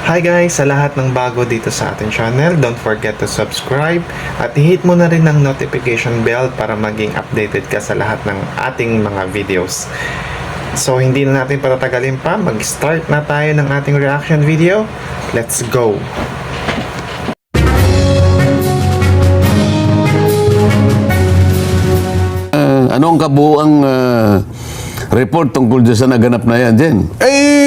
Hi guys! Sa lahat ng bago dito sa ating channel, don't forget to subscribe at i-hit mo na rin ang notification bell para maging updated ka sa lahat ng ating mga videos. So hindi na natin patatagalin pa, mag-start na tayo ng ating reaction video. Let's go! Ano ang kabuuang report tungkol dyan sa naganap na yan, Jen?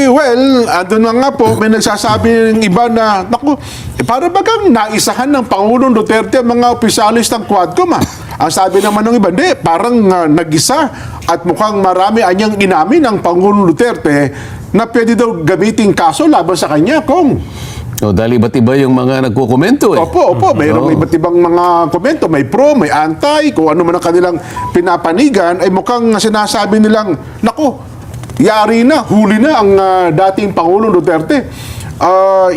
Well, ano na nga po, may nagsasabi ng iba na, naku, para bagang naisahan ng Pangulong Duterte ang mga opisyalis ng Quadcom, ah. Ang sabi naman ng iba, hindi, parang nag-isa at mukhang marami anyang inamin ng Pangulong Duterte na pwede daw gamitin kaso laban sa kanya, Kong. O, dahil iba't iba yung mga nagkukomento eh. Opo, mayroong iba't ibang mga komento, may pro, may anti, kung ano man ang kanilang pinapanigan, ay mukhang sinasabi nilang, naku, yari na, huli na ang dating Pangulong Duterte.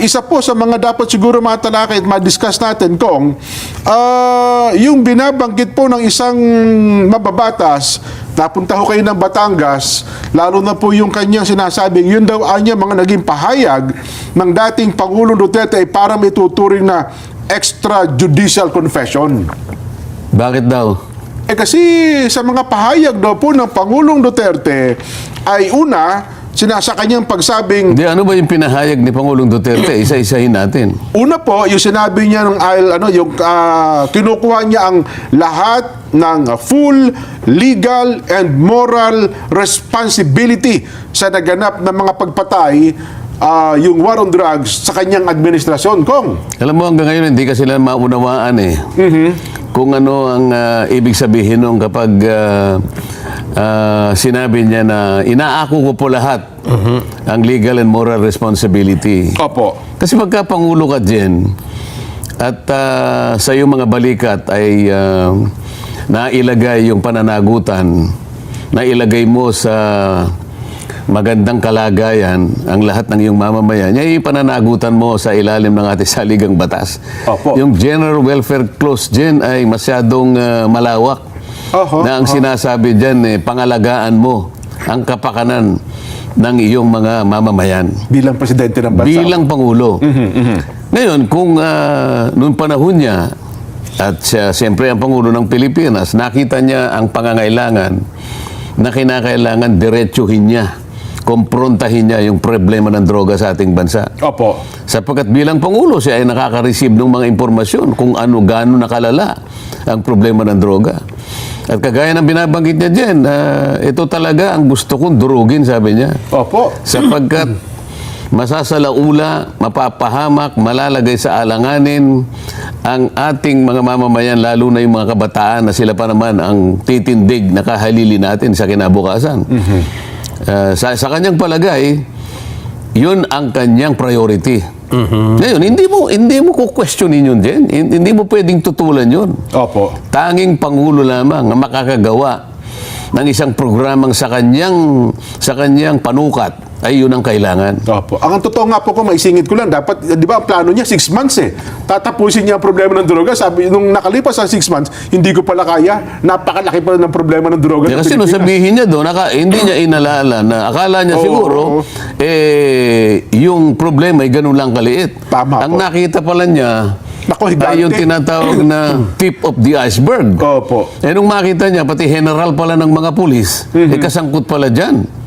Isa po sa mga dapat siguro matalakay at ma-discuss natin, Kong, yung binabanggit po ng isang mababatas, napunta ho kayo ng Batangas, lalo na po yung kanyang sinasabing, yun daw anya mga naging pahayag ng dating Pangulong Duterte ay parang may tuturing na extrajudicial confession. Bakit daw? Kasi sa mga pahayag daw po ng Pangulong Duterte ay una, sa kanyang pagsabing, Hindi, ano ba yung pinahayag ni Pangulong Duterte? Isa-isahin natin. una po, yung sinabi niya ng kinukuha niya ang lahat ng full legal and moral responsibility sa naganap ng mga pagpatay, yung war on drugs sa kanyang administrasyon, Kong. Alam mo, hanggang ngayon, hindi ka sila maunawaan eh. Kung ano ang ibig sabihin nung kapag sinabi niya na inaako ko po lahat ang legal and moral responsibility. Opo. Kasi pagka Pangulo ka dyan at sa iyong mga balikat ay nailagay yung pananagutan, nailagay mo sa magandang kalagayan ang lahat ng iyong mamamayan, yung pananagutan mo sa ilalim ng ating saligang batas. Opo. Yung general welfare clause dyan ay masyadong malawak. Na ang sinasabi dyan, pangalagaan mo ang kapakanan ng iyong mga mamamayan. Bilang presidente ng bansa. Bilang Pangulo. Ngayon, kung noong panahon niya, at siya, siyempre ang Pangulo ng Pilipinas, nakita niya ang pangangailangan na kinakailangan diretsuhin niya, komprontahin niya yung problema ng droga sa ating bansa. Opo. Sapagkat bilang Pangulo, siya ay nakaka-receive ng mga impormasyon kung gaano nakalala ang problema ng droga. At kagaya ng binabanggit niya dyan, ito talaga ang gusto kong durugin, sabi niya. Opo. Sapagkat masasalaula, mapapahamak, malalagay sa alanganin ang ating mga mamamayan, lalo na yung mga kabataan na sila pa naman ang titindig na kahalili natin sa kinabukasan. Sa kanyang palagay, yun ang kanyang priority. Ngayon, hindi mo kukwestiyonin yun din. Hindi mo pwedeng tutulan yun. Opo. Tanging Pangulo lamang ang makakagawa ng isang programang sa kanyang panukat ay yun ang kailangan. Opo. Ang totoo nga po kung maisingit ko lang, dapat, di ba, ang plano niya 6 months eh. Tatapusin niya ang problema ng droga. Sabi, nung nakalipas ang 6 months, hindi ko pala kaya. Napakalaki pala ng problema ng droga. Kasi nung sabihin niya doon, hindi niya inalala na akala niya siguro, yung problema ay ganun lang kaliit. Tama ang po. nakita pala niya, Naku, ay yung higante. tinatawag na tip of the iceberg. Opo. Nung makita niya, pati general pala ng mga pulis, kasangkot pala dyan.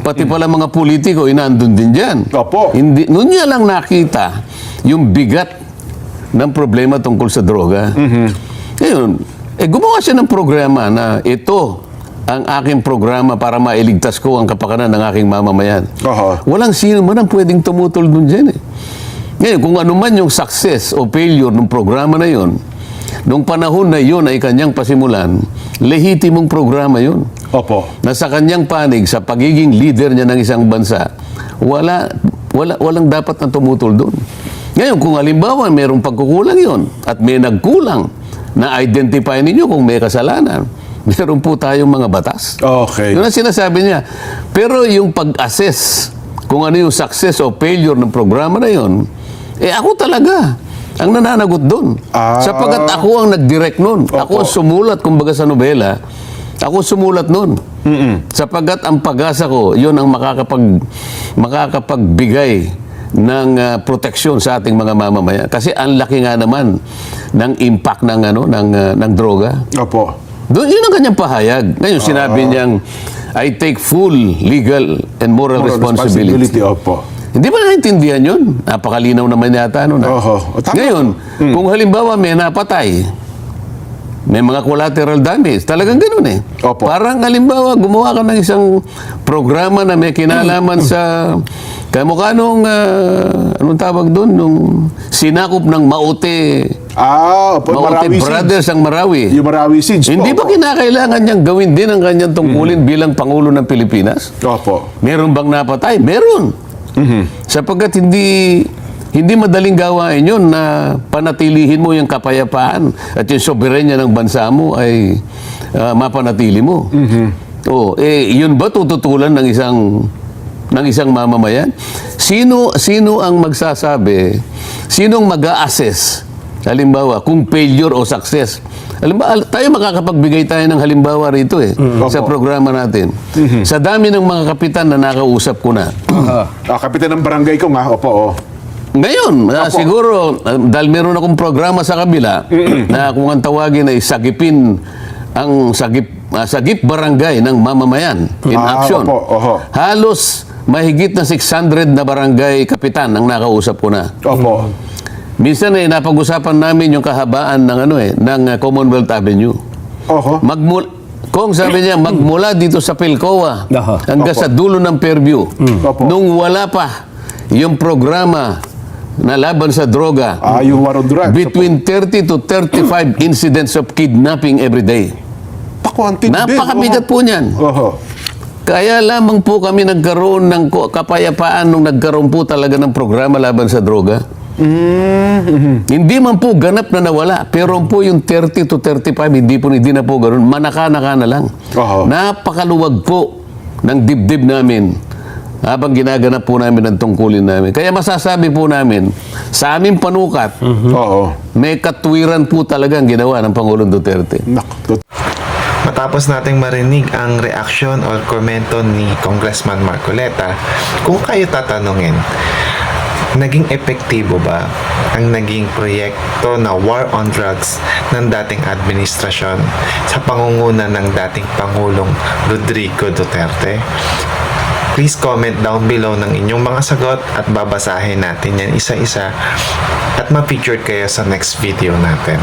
Pati pala mga politiko, nandun din dyan. Opo. Noon niya lang nakita yung bigat ng problema tungkol sa droga. Ngayon, gumawa siya ng programa na ito ang aking programa para mailigtas ko ang kapakanan ng aking mamamayan. Walang sino man ang pwedeng tumutol dun dyan eh. Ngayon, kung ano man yung success o failure ng programa na yun, nung panahon na yun ay kanyang pasimulan, lehitimong programa yun. Opo. Na sa kanyang panig, sa pagiging leader niya ng isang bansa, walang dapat na tumutol doon. Ngayon, kung halimbawa mayroong pagkukulang yun at may nagkulang na identify ninyo kung may kasalanan, meron po tayong mga batas. Okay. Yun ang sinasabi niya. Pero yung pag-assess kung ano yung success o failure ng programa na yun, ako talaga ang nananagot doon. Sapagkat ako ang nag-direct nun. Ako ang sumulat, kumbaga sa nobela, ako sumulat nun. Sapagkat ang pag-asa ko, yun ang makakapagbigay proteksyon sa ating mga mamamayan. Kasi ang laki nga naman ng impact ng droga. Opo. Doon, yun ang kanyang pahayag. Ngayon, sinabi niyang, I take full legal and moral responsibility. Opo. Hindi ba naintindihan yun? Napakalinaw naman yata. Oho. Tama. Ngayon, kung halimbawa may napatay, may mga collateral damage, talagang ganun eh. Opo. Parang halimbawa, gumawa ka ng isang programa na may kinalaman sa kamukha nung, anong tawag doon, nung sinakop ng Maute Opo. Maute Marawi Brothers Siege. ang Marawi. Yung Marawi Siege. Hindi ba Opo. kinakailangan niyang gawin din ang kanyang tungkulin bilang Pangulo ng Pilipinas? Opo. Meron bang napatay? Meron. Sapagkat hindi madaling gawain yun na panatilihin mo yung kapayapaan at yung soberenya ng bansa mo ay mapanatili mo. Yun ba tututulan ng isang mamamayan? Sino ang magsasabi? Sinong mag-a-assess? Halimbawa, kung failure o success. Halimbawa, tayo makakapagbigay tayo ng halimbawa rito sa programa natin. Sa dami ng mga kapitan na nakausap ko na. Kapitan ng barangay ko nga. Opo. Ngayon, siguro, dahil meron akong programa sa kabila na kung ang tawagin ay sagip barangay ng mamamayan in action. Opo. Halos mahigit na 600 na barangay kapitan ang nakausap ko na. Opo. Minsan napag-usapan namin yung kahabaan ng Commonwealth Avenue. Oho. Kung sabi niya, magmula dito sa Pilcoa hanggang sa dulo ng Fairview. Opo. Nung wala pa yung programa na laban sa droga, Yung war on drugs. between 30 to 35 incidents of kidnapping every day. Pakuantin din. Napakabigat po niyan. Oho. Kaya lamang po kami nagkaroon ng kapayapaan nung nagkaroon po talaga ng programa laban sa droga. Hindi man po ganap na nawala, pero po yung 30 to 35, hindi na po ganoon. Manaka-naka na lang. Oho. Napakaluwag po ng dibdib namin habang ginaganap po namin ang tungkulin namin. Kaya masasabi po namin, sa aming panukat, Oo. may katwiran po talagang ginawa ng Pangulong Duterte. Matapos nating marinig ang reaksyon o komento ni Congressman Marcoleta, kung kayo tatanungin, naging epektibo ba ang naging proyekto na war on drugs ng dating administrasyon sa pangunguna ng dating Pangulong Rodrigo Duterte? Please comment down below ng inyong mga sagot at babasahin natin yan isa-isa at ma-featured kayo sa next video natin.